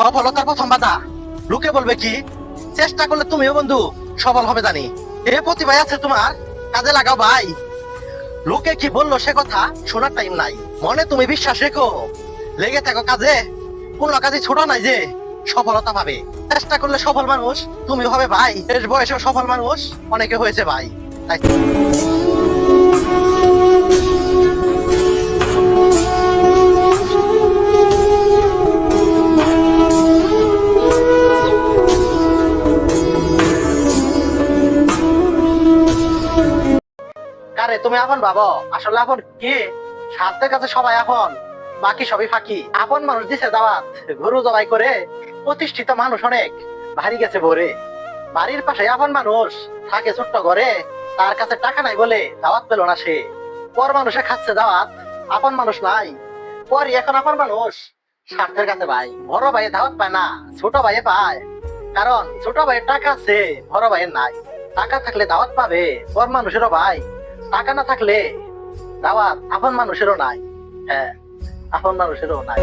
সফলতার প্রথম বাধা লোকে বলবে কি, চেষ্টা করলে তুমিও বন্ধু সফল হবে জানি। এ প্রতিভা আছে তোমার, কাজে লাগাও ভাই। লোকে কি বললো সে কথা শোনার টাইম নাই, মনে তুমি বিশ্বাস রেখো, লেগে থাকো কাজে। কোন কাজে ছোট নাই যে সফলতা পাবে। চেষ্টা করলে সফল মানুষ তুমি হবে ভাই। শেষ বয়সেও সফল মানুষ অনেকে হয়েছে ভাই। তাই কারে তুমি আপন ভাবো, আসলে আপন কে? স্বার্থের কাছে সবাই আপন, বাকি সবই ফাঁকি। আপন মানুষ দিছে দাওয়াত, গরু জবাই করে। প্রতিষ্ঠিত মানুষ অনেক ভারী গেছে ভরে। বাড়ির পাশে আপন মানুষ থাকে ছোট্ট ঘরে, তার কাছে টাকা নাই বলে দাওয়াত পেল না সে। পর মানুষে খাচ্ছে দাওয়াত, আপন মানুষ নাই। পরই এখন আপন মানুষ স্বার্থের কাছে ভাই। বড় ভাইয়ে দাওয়াত পায় না, ছোট ভাইয়ে পায়। কারণ ছোট ভাইয়ের টাকা আছে, বড় ভাইয়ের নাই। টাকা থাকলে দাওয়াত পাবে পর মানুষেরও ভাই, টাকা না থাকলে দাওয়াত আপন মানুষেরও নাই। হ্যাঁ, আপন মানুষেরও নাই।